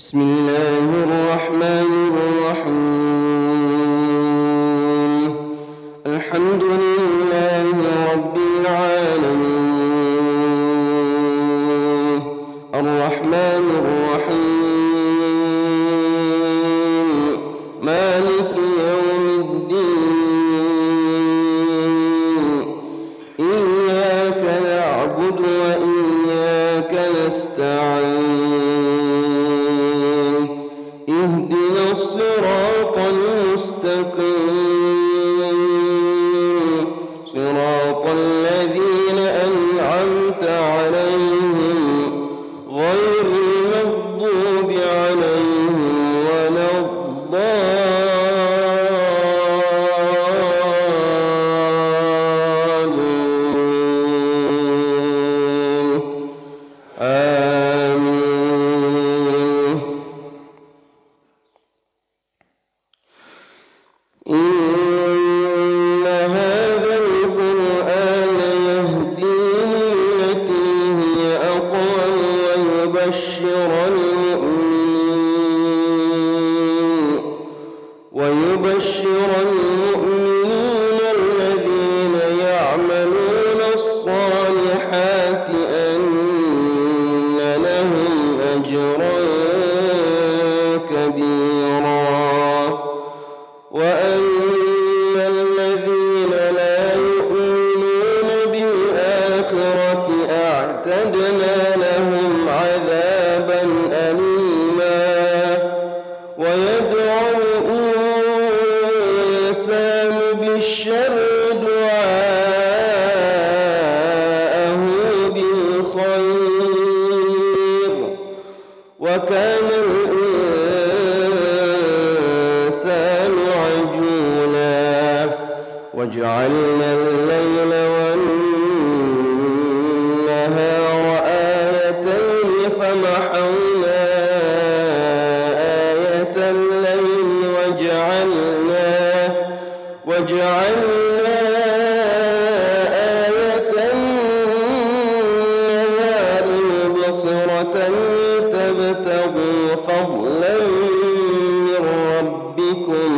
بسم الله الرحمن الرحيم. الحمد لله رب العالمين، الرحمن الرحيم، مالك يوم الدين. إياك نعبد وإياك نستعين. اهدنا الصراط المستقيم، صراط الذين أنعمت عليهم غير المغضوب عليهم ولا الضالين. آمين. إن هذا القرآن يهدي للتي هي أقوم ويبشر المؤمنين الذين يعملون الصالحات أن لهم أجرا كبيرا، وأن الذين لا يؤمنون بالآخرة أعتدنا لهم عذابا أليما. ويدعو الإنسان بالشر دعاءه بالخير، وكان الإنسان عجولا. وجعلنا الليل والنهار آيتين فمحونا آية الليل وجعلنا آية النهار مبصرة لتبتغوا فضلا من ربكم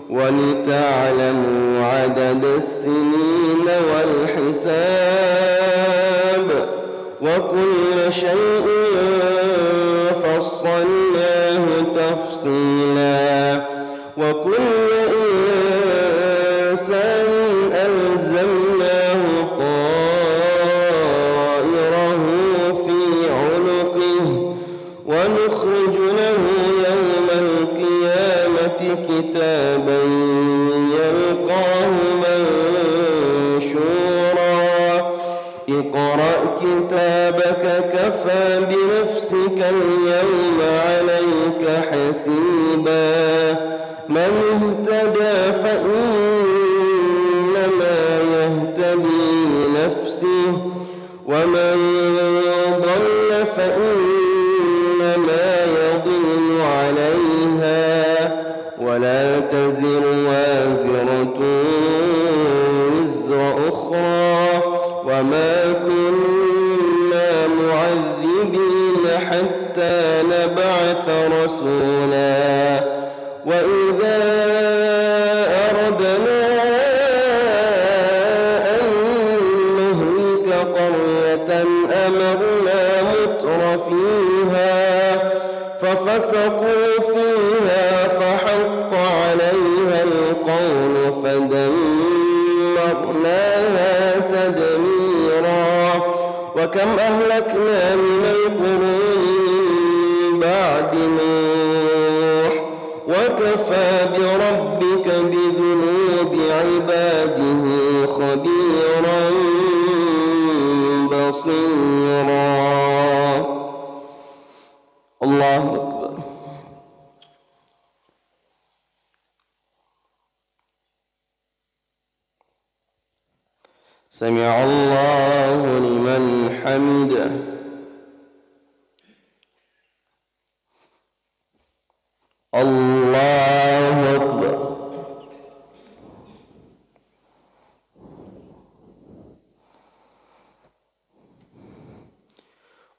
ولتعلموا عدد السنين والحساب، وكل شيء فصلناه تفصيلا. وكل إنسان ألزمناه طائره في عنقه، ونخرج له يوم القيامة كتابا يلقاه منشورا. اقرأ كتابك كفى بنفسك اليوم عليك حسيبا. من اهتدى فإنما يهتدي لنفسه، ومن ضل فإنما يضل عليها، ولا تزر وازرة وزر أخرى، وما كنا معذبين حتى نبعث رسولا. وإذا أردنا أن نهلك قرية أمرنا مترفيها ففسقوا فيها فحق عليها القول فدمرناها تدميرا. وكم أهلكنا من القرون من بعد نوح، وكفى بربك بذنوب عباده خبيرا بصيرا. الله أكبر. سمع الله لمن حمده. الله أكبر.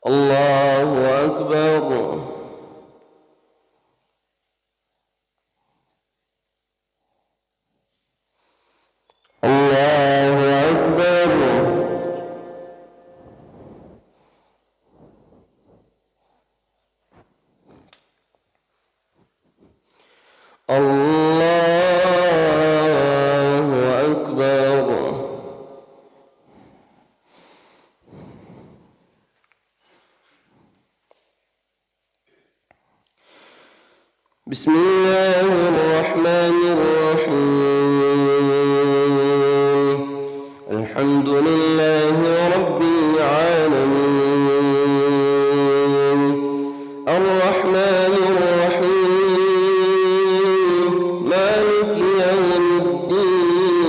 الله أكبر. الله أكبر. بسم الله الرحمن الرحيم. الحمد لله رب العالمين، الرحمن الرحيم، مالك يوم الدين،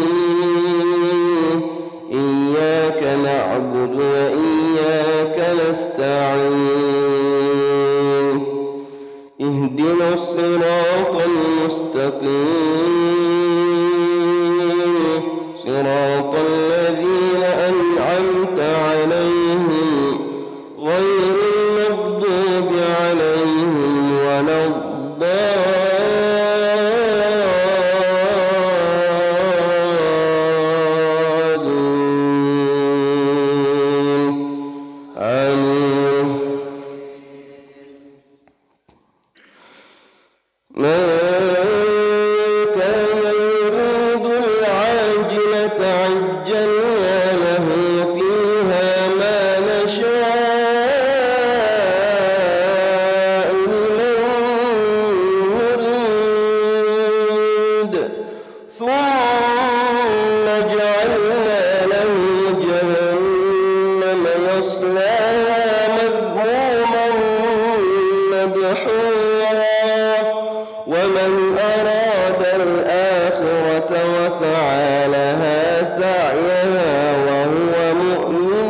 إياك نعبد وإياك نستعين، اهدنا الصراط المستقيم، صراط الذين أنعمت عليهم غير المغضوب عليهم ولا الضالين، آمين. من كان يريد العاجلة عجلنا له فيها ما نشاء لمن نريد، ثم جعلنا له جهنم يصلاها مذموما مدحورا، ومن أراد الآخرة وسعى لها سعيها وهو مؤمن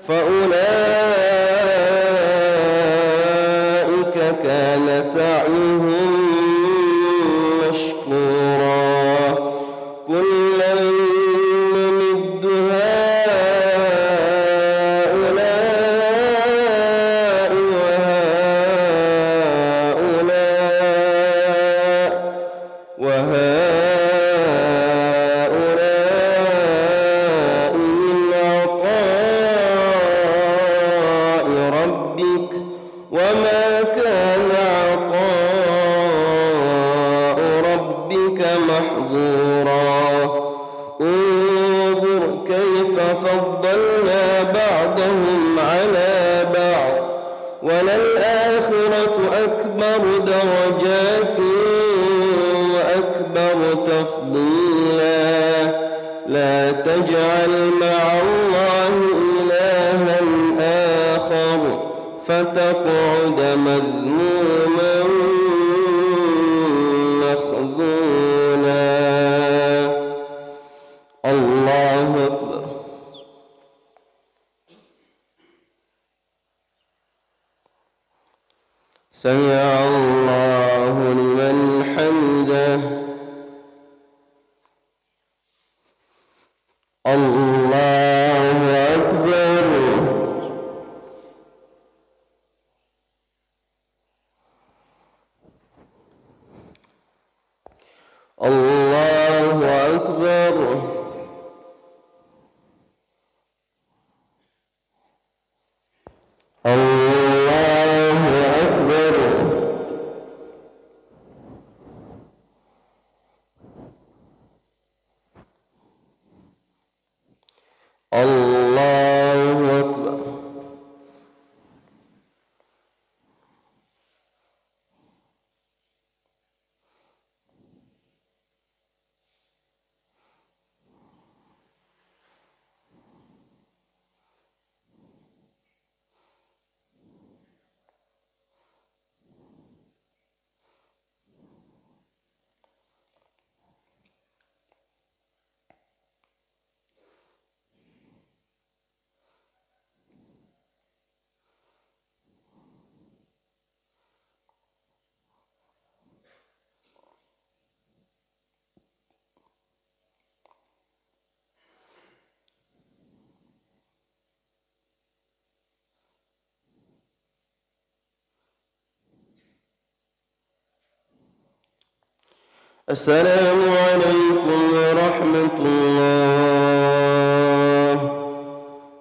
فأولئك كان سعيهم مشكورا. كلا نمد هؤلاء وهؤلاء من عطاء ربك، وما كان عطاء ربك محظورا. انظر كيف فضلنا بعضهم على بعض، وللآخرة أكبر درجات وأكبر تفضيلا. لا تجعل مع الله إلها آخر فتقعد مذموما مخذولا. الله أكبر. سمع الله لمن حمده. الله أكبر. الله أكبر. الله أكبر. الله أكبر. السلام عليكم ورحمة الله.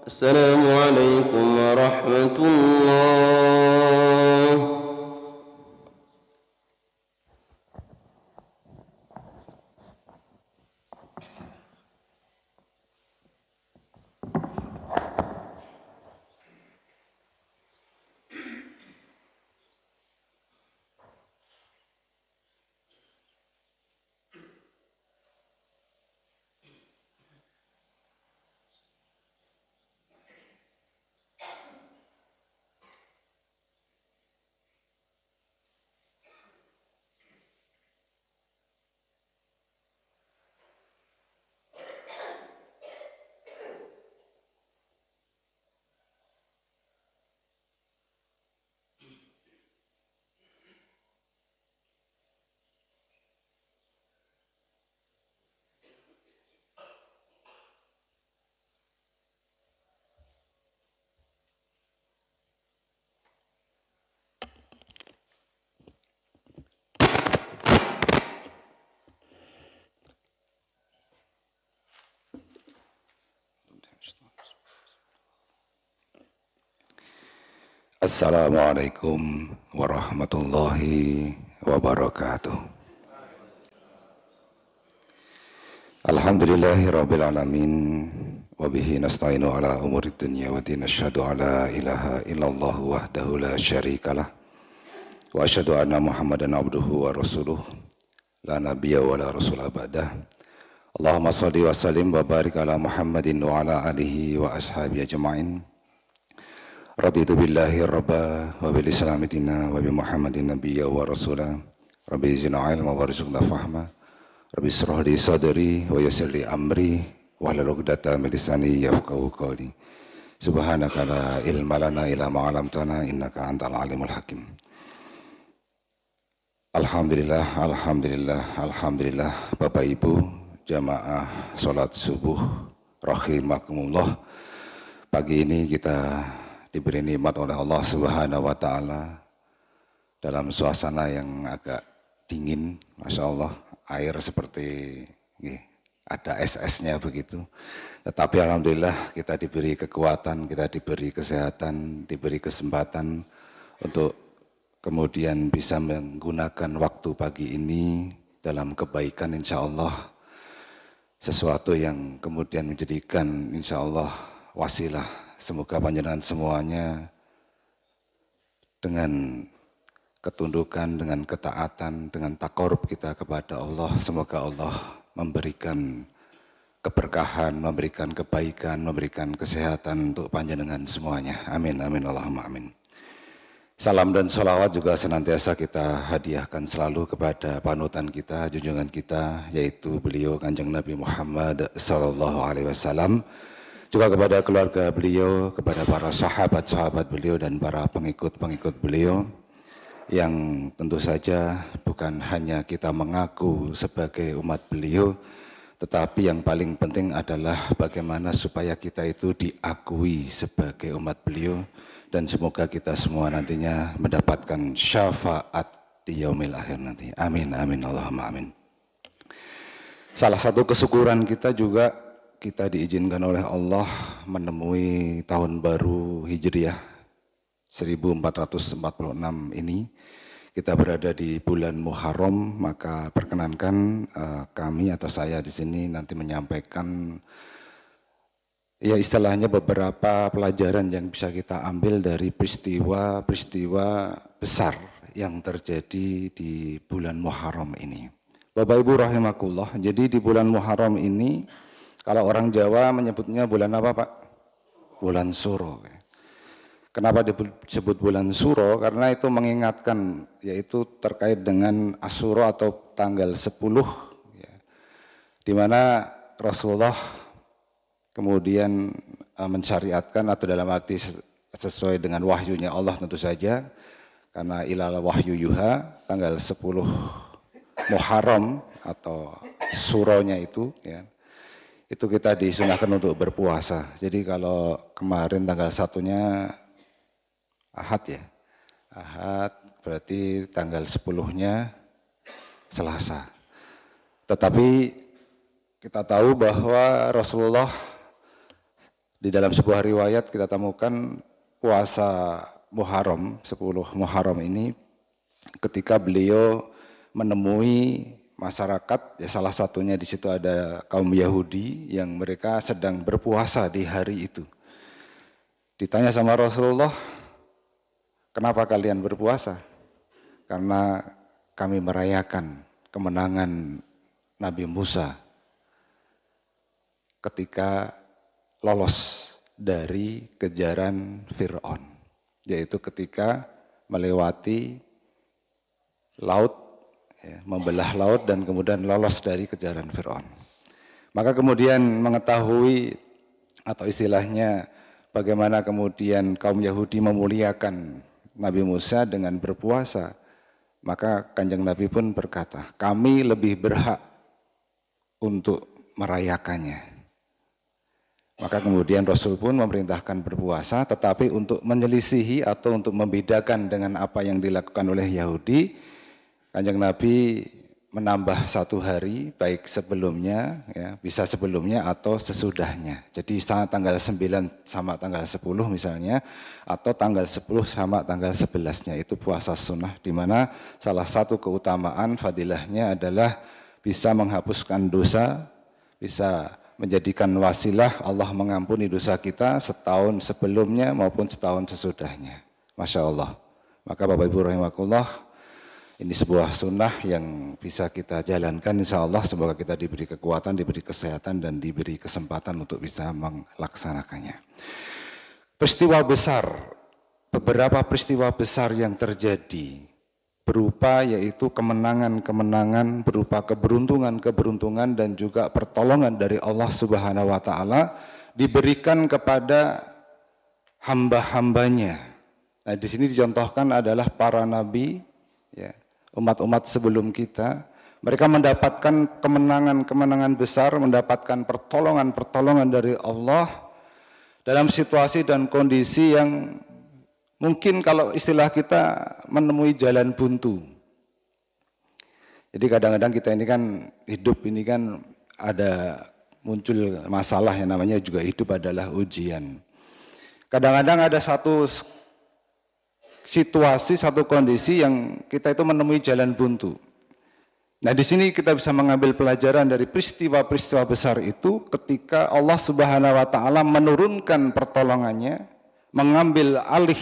السلام عليكم ورحمة الله. Assalamualaikum warahmatullahi wabarakatuh. Alhamdulillahirabbil alamin wa bihi nasta'inu ala umurid dunya wa din. Asyhadu alla ilaha illallah wahdahu la syarikalah wa asyhadu anna Muhammadan abduhu wa rasuluh la nabiyya wa la rasula ba'dah. Allahumma shalli wa sallim wa barik ala Muhammadin wa ala alihi wa ashabihi ajma'in. Raditu billahi rabba wa bil islami dina wa bi Muhammadin nabiyya wa rasula. Rabbi zidna ilma warzuqna fahma. Rabbi israh li sadri wa yassir li amri wahlul 'uqdatam min lisani yafqahu qawli. Subhanaka la ilma lana illa ma 'allamtana innaka antal alimul hakim. Alhamdulillah, alhamdulillah, alhamdulillah. Bapak Ibu jamaah salat subuh rahimakumullah. Pagi ini kita diberi nikmat oleh Allah Subhanahu wa Ta'ala dalam suasana yang agak dingin, Masya Allah, air seperti ada es-esnya begitu. Tetapi alhamdulillah kita diberi kekuatan, kita diberi kesehatan, diberi kesempatan untuk kemudian bisa menggunakan waktu pagi ini dalam kebaikan, insya Allah, sesuatu yang kemudian menjadikan insya Allah wasilah. Semoga panjenengan semuanya dengan ketundukan, dengan ketaatan, dengan takarub kita kepada Allah, semoga Allah memberikan keberkahan, memberikan kebaikan, memberikan kesehatan untuk panjenengan semuanya. Amin, amin, Allahumma amin. Salam dan sholawat juga senantiasa kita hadiahkan selalu kepada panutan kita, junjungan kita, yaitu beliau Kanjeng Nabi Muhammad sallallahu alaihi wasallam. Juga kepada keluarga beliau, kepada para sahabat-sahabat beliau dan para pengikut-pengikut beliau yang tentu saja bukan hanya kita mengaku sebagai umat beliau, tetapi yang paling penting adalah bagaimana supaya kita itu diakui sebagai umat beliau dan semoga kita semua nantinya mendapatkan syafaat di yaumil akhir nanti. Amin, amin, Allahumma amin. Salah satu kesyukuran kita juga kita diizinkan oleh Allah menemui tahun baru Hijriah 1446 ini. Kita berada di bulan Muharram, maka perkenankan kami atau saya di sini nanti menyampaikan ya istilahnya beberapa pelajaran yang bisa kita ambil dari peristiwa-peristiwa besar yang terjadi di bulan Muharram ini. Bapak Ibu rahimakumullah, jadi di bulan Muharram ini kalau orang Jawa menyebutnya bulan apa Pak? Bulan Suro. Kenapa disebut bulan Suro? Karena itu mengingatkan, yaitu terkait dengan Asyura atau tanggal 10, ya, di mana Rasulullah kemudian mensyariatkan atau dalam arti sesuai dengan wahyunya Allah tentu saja, karena ilal wahyu yuha, tanggal 10 Muharram atau Suronya itu, ya, itu kita disunahkan untuk berpuasa. Jadi kalau kemarin tanggal 1-nya Ahad ya, Ahad berarti tanggal 10-nya Selasa. Tetapi kita tahu bahwa Rasulullah di dalam sebuah riwayat kita temukan puasa Muharram, 10 Muharram ini ketika beliau menemui masyarakat, ya salah satunya di situ ada kaum Yahudi yang mereka sedang berpuasa di hari itu. Ditanya sama Rasulullah, kenapa kalian berpuasa? Karena kami merayakan kemenangan Nabi Musa ketika lolos dari kejaran Fir'aun, yaitu ketika melewati laut, ya, membelah laut dan kemudian lolos dari kejaran Fir'aun. Maka kemudian mengetahui atau istilahnya bagaimana kemudian kaum Yahudi memuliakan Nabi Musa dengan berpuasa, maka Kanjeng Nabi pun berkata, kami lebih berhak untuk merayakannya. Maka kemudian Rasul pun memerintahkan berpuasa, tetapi untuk menyelisihi atau untuk membedakan dengan apa yang dilakukan oleh Yahudi, Kanjeng Nabi menambah satu hari, baik sebelumnya, ya, bisa sebelumnya atau sesudahnya. Jadi tanggal 9 sama tanggal 10 misalnya, atau tanggal 10 sama tanggal 11-nya, itu puasa sunnah, di mana salah satu keutamaan fadilahnya adalah bisa menghapuskan dosa, bisa menjadikan wasilah Allah mengampuni dosa kita setahun sebelumnya maupun setahun sesudahnya. Masya Allah. Maka Bapak Ibu rahimakumullah, ini sebuah sunnah yang bisa kita jalankan, insya Allah. Semoga kita diberi kekuatan, diberi kesehatan, dan diberi kesempatan untuk bisa melaksanakannya. Peristiwa besar, beberapa peristiwa besar yang terjadi berupa yaitu kemenangan-kemenangan, berupa keberuntungan-keberuntungan, dan juga pertolongan dari Allah Subhanahu wa Ta'ala diberikan kepada hamba-hambanya. Nah, di sini dicontohkan adalah para nabi, ya, umat-umat sebelum kita. Mereka mendapatkan kemenangan-kemenangan besar, mendapatkan pertolongan-pertolongan dari Allah dalam situasi dan kondisi yang mungkin kalau istilah kita menemui jalan buntu. Jadi kadang-kadang kita ini kan hidup ini kan ada muncul masalah yang namanya juga hidup adalah ujian. Kadang-kadang ada satu situasi, satu kondisi yang kita itu menemui jalan buntu. Nah, di sini kita bisa mengambil pelajaran dari peristiwa-peristiwa besar itu ketika Allah Subhanahu wa Ta'ala menurunkan pertolongannya, mengambil alih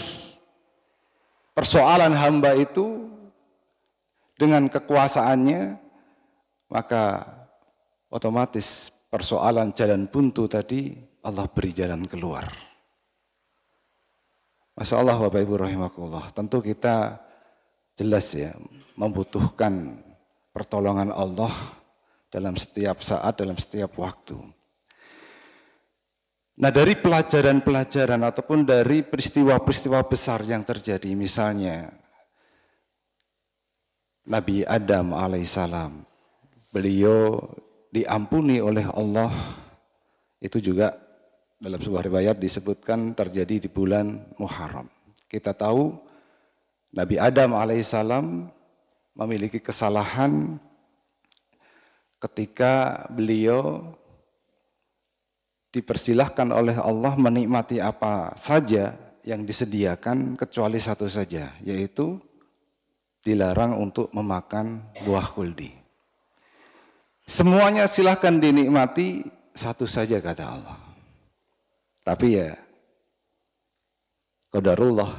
persoalan hamba itu dengan kekuasaannya, maka otomatis persoalan jalan buntu tadi Allah beri jalan keluar. Masya Allah Bapak Ibu rahimakumullah, tentu kita jelas ya membutuhkan pertolongan Allah dalam setiap saat, dalam setiap waktu. Nah, dari pelajaran-pelajaran ataupun dari peristiwa-peristiwa besar yang terjadi, misalnya Nabi Adam alaihissalam, beliau diampuni oleh Allah, itu juga dalam sebuah riwayat disebutkan terjadi di bulan Muharram. Kita tahu Nabi Adam alaihissalam memiliki kesalahan ketika beliau dipersilahkan oleh Allah menikmati apa saja yang disediakan kecuali satu saja, yaitu dilarang untuk memakan buah khuldi. Semuanya silahkan dinikmati, satu saja kata Allah. Tapi ya qadarullah,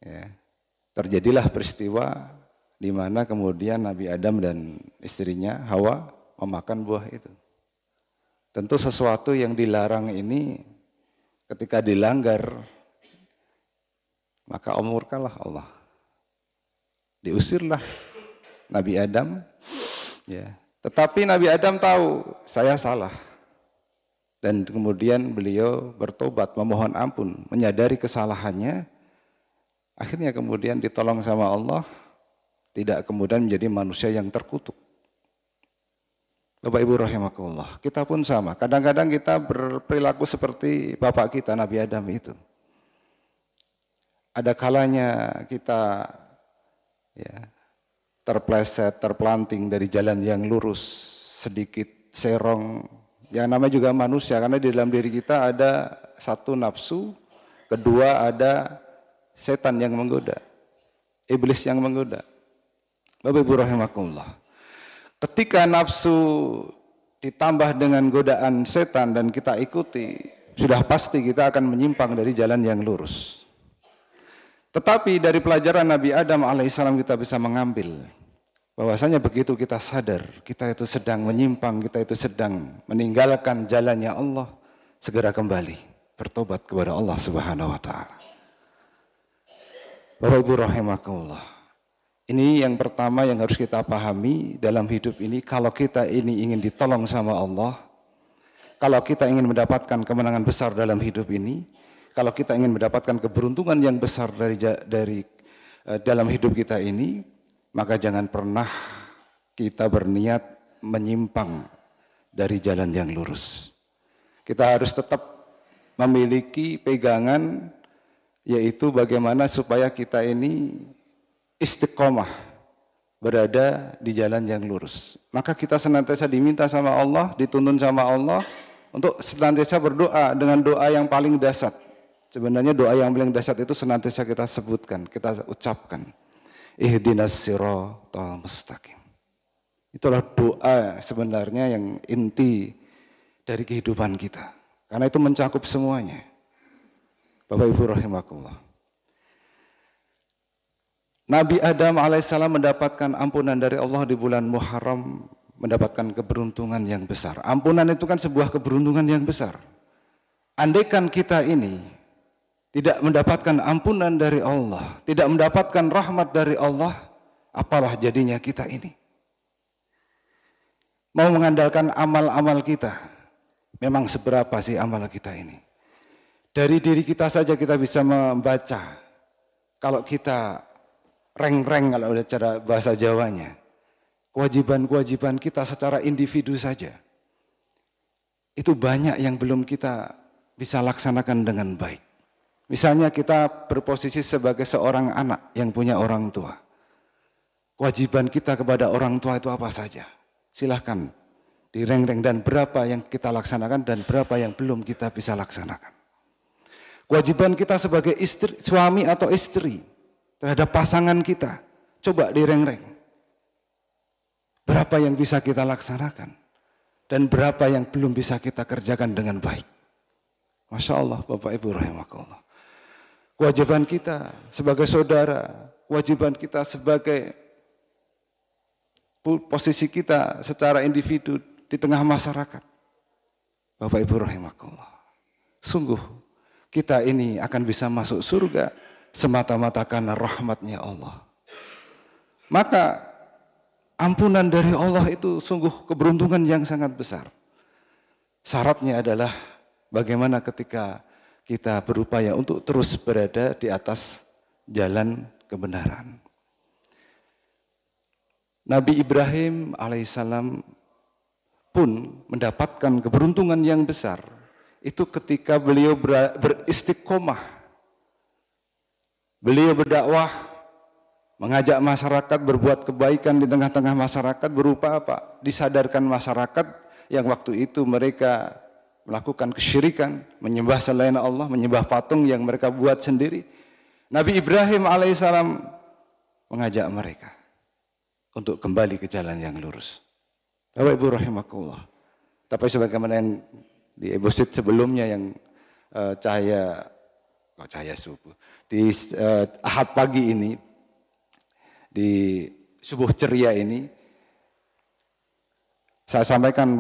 ya, terjadilah peristiwa di mana kemudian Nabi Adam dan istrinya Hawa memakan buah itu. Tentu sesuatu yang dilarang ini ketika dilanggar, maka murkalah Allah. Diusirlah Nabi Adam, ya. Tetapi Nabi Adam tahu saya salah. Dan kemudian beliau bertobat, memohon ampun, menyadari kesalahannya. Akhirnya kemudian ditolong sama Allah, tidak kemudian menjadi manusia yang terkutuk. Bapak Ibu rahimakumullah, kita pun sama. Kadang-kadang kita berperilaku seperti bapak kita, Nabi Adam itu. Ada kalanya kita ya, terpleset, terpelanting dari jalan yang lurus, sedikit serong. Yang namanya juga manusia, karena di dalam diri kita ada satu nafsu, kedua ada setan yang menggoda, iblis yang menggoda. Bapak Ibu rahimakumullah, ketika nafsu ditambah dengan godaan setan dan kita ikuti, sudah pasti kita akan menyimpang dari jalan yang lurus. Tetapi dari pelajaran Nabi Adam alaihissalam kita bisa mengambil bahwasanya begitu kita sadar, kita itu sedang menyimpang, kita itu sedang meninggalkan jalannya Allah, segera kembali, bertobat kepada Allah Subhanahu wa Ta'ala. Bapak Ibu rahimakumullah, ini yang pertama yang harus kita pahami dalam hidup ini. Kalau kita ini ingin ditolong sama Allah, kalau kita ingin mendapatkan kemenangan besar dalam hidup ini, kalau kita ingin mendapatkan keberuntungan yang besar dari dalam hidup kita ini, maka jangan pernah kita berniat menyimpang dari jalan yang lurus. Kita harus tetap memiliki pegangan, yaitu bagaimana supaya kita ini istiqomah berada di jalan yang lurus. Maka kita senantiasa diminta sama Allah, dituntun sama Allah untuk senantiasa berdoa dengan doa yang paling dasar. Sebenarnya doa yang paling dasar itu senantiasa kita sebutkan, kita ucapkan. Ihdinas siratal mustaqim. Itulah doa sebenarnya yang inti dari kehidupan kita. Karena itu mencakup semuanya. Bapak Ibu rahimakumullah. Nabi Adam alaihissalam mendapatkan ampunan dari Allah di bulan Muharram, mendapatkan keberuntungan yang besar. Ampunan itu kan sebuah keberuntungan yang besar. Andaikan kita ini tidak mendapatkan ampunan dari Allah, tidak mendapatkan rahmat dari Allah, apalah jadinya kita ini? Mau mengandalkan amal-amal kita, memang seberapa sih amal kita ini? Dari diri kita saja kita bisa membaca, kalau kita reng-reng kalau udah cara bahasa Jawanya, kewajiban-kewajiban kita secara individu saja, itu banyak yang belum kita bisa laksanakan dengan baik. Misalnya kita berposisi sebagai seorang anak yang punya orang tua. Kewajiban kita kepada orang tua itu apa saja? Silahkan direng-reng dan berapa yang kita laksanakan dan berapa yang belum kita bisa laksanakan. Kewajiban kita sebagai istri, suami atau istri terhadap pasangan kita, coba direng-reng. Berapa yang bisa kita laksanakan dan berapa yang belum bisa kita kerjakan dengan baik. Masya Allah Bapak Ibu rahimakumullah. Kewajiban kita sebagai saudara, kewajiban kita sebagai posisi kita secara individu di tengah masyarakat. Bapak Ibu rahimakumullah. Sungguh kita ini akan bisa masuk surga semata-mata karena rahmatnya Allah. Maka ampunan dari Allah itu sungguh keberuntungan yang sangat besar. Syaratnya adalah bagaimana ketika kita berupaya untuk terus berada di atas jalan kebenaran. Nabi Ibrahim alaihissalam pun mendapatkan keberuntungan yang besar. Itu ketika beliau beristiqomah. Beliau berdakwah, mengajak masyarakat berbuat kebaikan di tengah-tengah masyarakat berupa apa? Disadarkan masyarakat yang waktu itu mereka melakukan kesyirikan, menyembah selain Allah, menyembah patung yang mereka buat sendiri. Nabi Ibrahim alaihissalam mengajak mereka untuk kembali ke jalan yang lurus. Bapak Ibu rahimakumullah. Tapi sebagaimana yang di episode sebelumnya yang cahaya subuh di Ahad pagi ini, di subuh ceria ini, saya sampaikan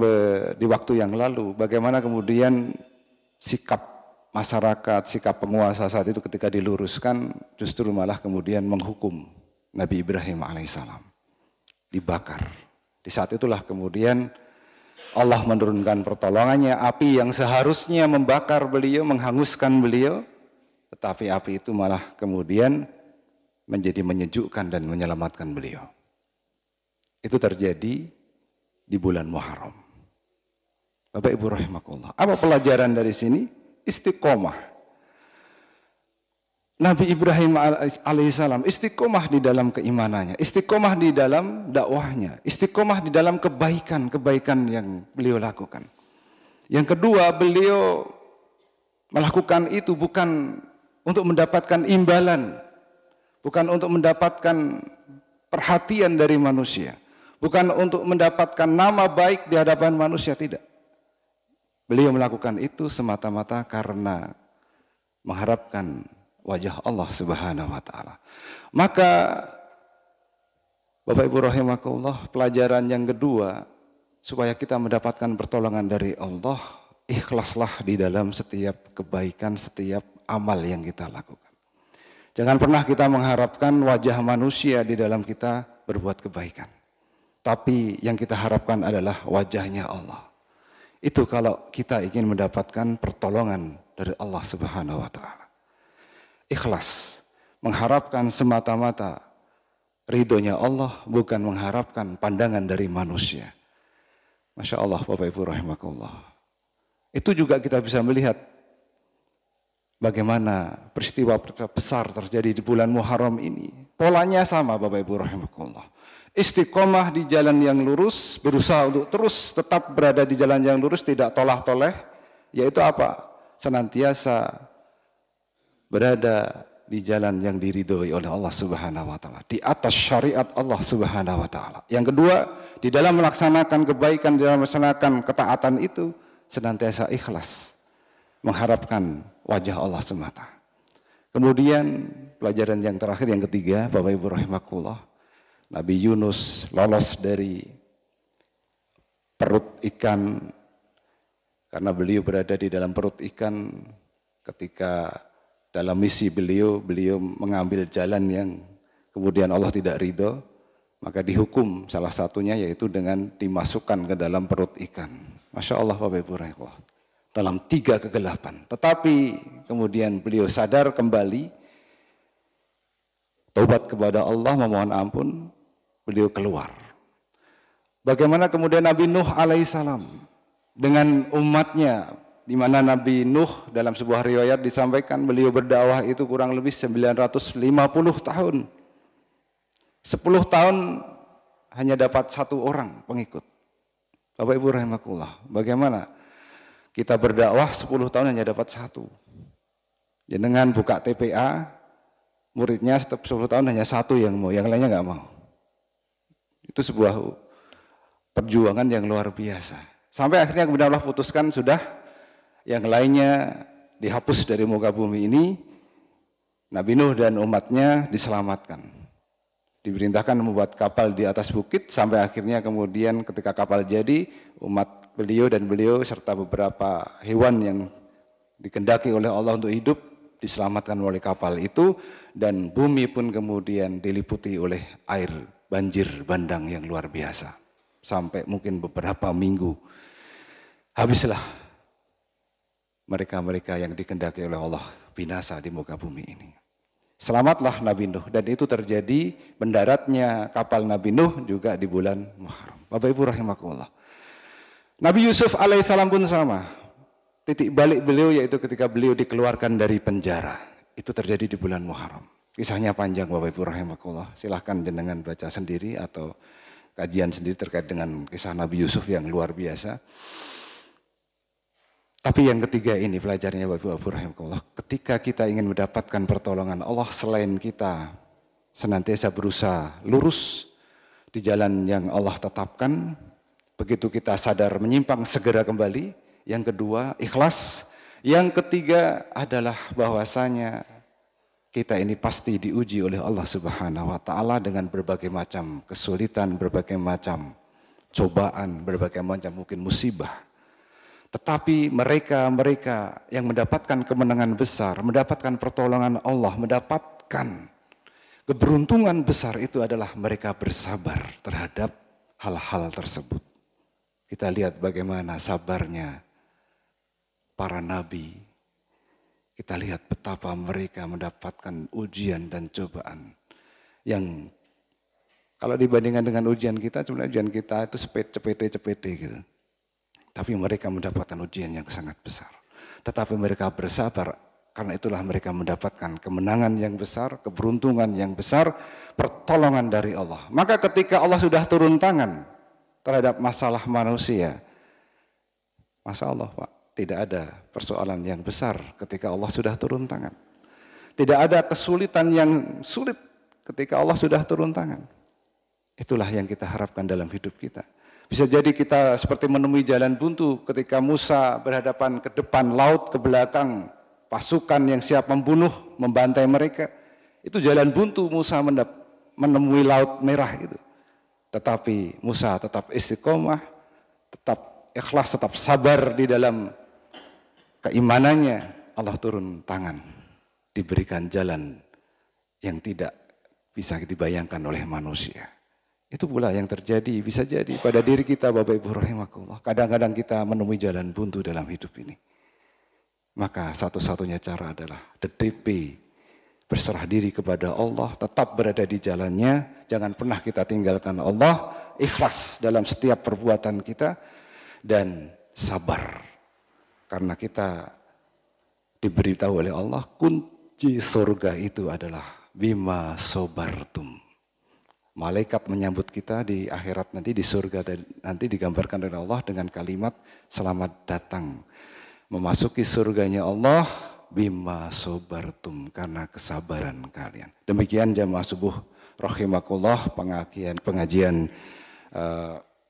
di waktu yang lalu bagaimana kemudian sikap masyarakat, sikap penguasa saat itu ketika diluruskan justru malah kemudian menghukum Nabi Ibrahim alaihissalam. Dibakar. Di saat itulah kemudian Allah menurunkan pertolongannya, api yang seharusnya membakar beliau, menghanguskan beliau, tetapi api itu malah kemudian menjadi menyejukkan dan menyelamatkan beliau. Itu terjadi di bulan Muharram. Bapak Ibu rahimakumullah. Apa pelajaran dari sini? Istiqomah. Nabi Ibrahim alaihissalam istiqomah di dalam keimanannya, istiqomah di dalam dakwahnya, istiqomah di dalam kebaikan-kebaikan yang beliau lakukan. Yang kedua, beliau melakukan itu bukan untuk mendapatkan imbalan, bukan untuk mendapatkan perhatian dari manusia, bukan untuk mendapatkan nama baik di hadapan manusia, tidak. Beliau melakukan itu semata-mata karena mengharapkan wajah Allah Subhanahu wa taala. Maka Bapak Ibu rahimakumullah, pelajaran yang kedua supaya kita mendapatkan pertolongan dari Allah, ikhlaslah di dalam setiap kebaikan, setiap amal yang kita lakukan. Jangan pernah kita mengharapkan wajah manusia di dalam kita berbuat kebaikan. Tapi yang kita harapkan adalah wajahnya Allah. Itu kalau kita ingin mendapatkan pertolongan dari Allah Subhanahu wa taala. Ikhlas, mengharapkan semata-mata ridhonya Allah, bukan mengharapkan pandangan dari manusia. Masya Allah Bapak Ibu rahimakumullah. Itu juga kita bisa melihat bagaimana peristiwa besar terjadi di bulan Muharram ini. Polanya sama Bapak Ibu rahimakumullah. istiqomah di jalan yang lurus, berusaha untuk terus tetap berada di jalan yang lurus, tidak tolah-toleh, yaitu apa? Senantiasa berada di jalan yang diridhoi oleh Allah Subhanahu wa taala, di atas syariat Allah Subhanahu wa taala. Yang kedua, di dalam melaksanakan kebaikan, di dalam melaksanakan ketaatan itu senantiasa ikhlas, mengharapkan wajah Allah semata. Kemudian pelajaran yang terakhir, yang ketiga, Bapak Ibu rahimakumullah, Nabi Yunus lolos dari perut ikan karena beliau berada di dalam perut ikan. Ketika dalam misi beliau mengambil jalan yang kemudian Allah tidak ridho, maka dihukum salah satunya yaitu dengan dimasukkan ke dalam perut ikan. Masya Allah Bapak Ibu rahimahullah, dalam 3 kegelapan. Tetapi kemudian beliau sadar kembali, taubat kepada Allah, memohon ampun, beliau keluar. Bagaimana kemudian Nabi Nuh alaihissalam dengan umatnya, di mana Nabi Nuh dalam sebuah riwayat disampaikan beliau berdakwah itu kurang lebih 950 tahun. 10 tahun hanya dapat 1 orang pengikut. Bapak Ibu rahimakumullah, bagaimana kita berdakwah 10 tahun hanya dapat 1. Jenengan buka TPA, muridnya setiap 10 tahun hanya 1 yang mau, yang lainnya nggak mau. Itu sebuah perjuangan yang luar biasa. Sampai akhirnya kemudian Allah putuskan sudah, yang lainnya dihapus dari muka bumi ini. Nabi Nuh dan umatnya diselamatkan. Diperintahkan membuat kapal di atas bukit, sampai akhirnya kemudian ketika kapal jadi, umat beliau dan beliau serta beberapa hewan yang dikehendaki oleh Allah untuk hidup diselamatkan oleh kapal itu, dan bumi pun kemudian diliputi oleh air banjir bandang yang luar biasa. Sampai mungkin beberapa minggu habislah mereka-mereka yang dikehendaki oleh Allah binasa di muka bumi ini. Selamatlah Nabi Nuh, dan itu terjadi mendaratnya kapal Nabi Nuh juga di bulan Muharram. Bapak Ibu rahimakumullah. Nabi Yusuf alaihissalam pun sama. Titik balik beliau yaitu ketika beliau dikeluarkan dari penjara. Itu terjadi di bulan Muharram. Kisahnya panjang Bapak Ibu rahimakumullah. Silahkan jenengan baca sendiri atau kajian sendiri terkait dengan kisah Nabi Yusuf yang luar biasa. Tapi yang ketiga ini pelajarannya Bapak Ibu rahimakumullah, ketika kita ingin mendapatkan pertolongan Allah, selain kita senantiasa berusaha lurus di jalan yang Allah tetapkan, begitu kita sadar menyimpang segera kembali. Yang kedua ikhlas. Yang ketiga adalah bahwasanya kita ini pasti diuji oleh Allah Subhanahu wa taala dengan berbagai macam kesulitan, berbagai macam cobaan, berbagai macam mungkin musibah. Tetapi mereka yang mendapatkan kemenangan besar, mendapatkan pertolongan Allah, mendapatkan keberuntungan besar itu adalah mereka bersabar terhadap hal-hal tersebut. Kita lihat bagaimana sabarnya para nabi. Kita lihat betapa mereka mendapatkan ujian dan cobaan yang kalau dibandingkan dengan ujian kita, sebenarnya ujian kita itu cepete gitu. Tapi mereka mendapatkan ujian yang sangat besar. Tetapi mereka bersabar, karena itulah mereka mendapatkan kemenangan yang besar, keberuntungan yang besar, pertolongan dari Allah. Maka ketika Allah sudah turun tangan terhadap masalah manusia, Masya Allah Pak, tidak ada persoalan yang besar ketika Allah sudah turun tangan. Tidak ada kesulitan yang sulit ketika Allah sudah turun tangan. Itulah yang kita harapkan dalam hidup kita. Bisa jadi kita seperti menemui jalan buntu ketika Musa berhadapan ke depan, laut ke belakang, pasukan yang siap membunuh, membantai mereka. Itu jalan buntu Musa menemui laut merah itu. Tetapi Musa tetap istiqomah, tetap ikhlas, tetap sabar di dalam keimanannya. Allah turun tangan, diberikan jalan yang tidak bisa dibayangkan oleh manusia. Itu pula yang terjadi, bisa jadi pada diri kita Bapak Ibu rahimakumullah. Kadang-kadang kita menemui jalan buntu dalam hidup ini. Maka satu-satunya cara adalah DDP, berserah diri kepada Allah, tetap berada di jalannya, jangan pernah kita tinggalkan Allah, ikhlas dalam setiap perbuatan kita, dan sabar. Karena kita diberitahu oleh Allah, kunci surga itu adalah bima sobartum. Malaikat menyambut kita di akhirat nanti, di surga, dan nanti digambarkan oleh Allah dengan kalimat selamat datang. Memasuki surganya Allah bima sobartum, karena kesabaran kalian. Demikian jamaah subuh rahimakumullah, pengajian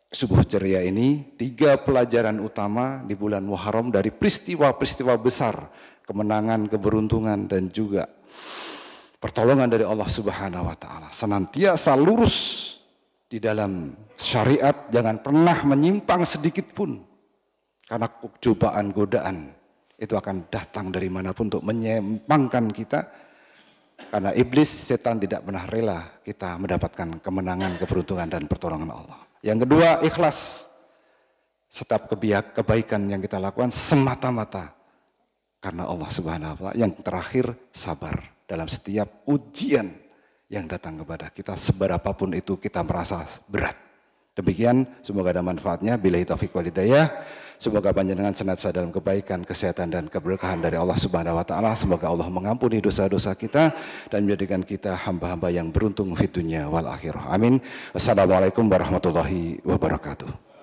subuh ceria ini. 3 pelajaran utama di bulan Muharram dari peristiwa-peristiwa besar, kemenangan, keberuntungan, dan juga pertolongan dari Allah Subhanahu wa taala. Senantiasa lurus di dalam syariat, jangan pernah menyimpang sedikit pun. Karena cobaan, godaan itu akan datang dari manapun untuk menyimpangkan kita. Karena iblis, setan tidak pernah rela kita mendapatkan kemenangan, keberuntungan, dan pertolongan Allah. Yang kedua, ikhlas. Setiap kebaikan yang kita lakukan semata-mata karena Allah Subhanahu wa taala. Yang terakhir, sabar dalam setiap ujian yang datang kepada kita, seberapapun itu kita merasa berat. Demikian, semoga ada manfaatnya. Billahi taufiq wal hidayah. Semoga panjenengan senantiasa dalam kebaikan, kesehatan, dan keberkahan dari Allah Subhanahu wa taala. Semoga Allah mengampuni dosa-dosa kita dan menjadikan kita hamba-hamba yang beruntung fid dunya wal akhirah. Amin. Wassalamualaikum warahmatullahi wabarakatuh.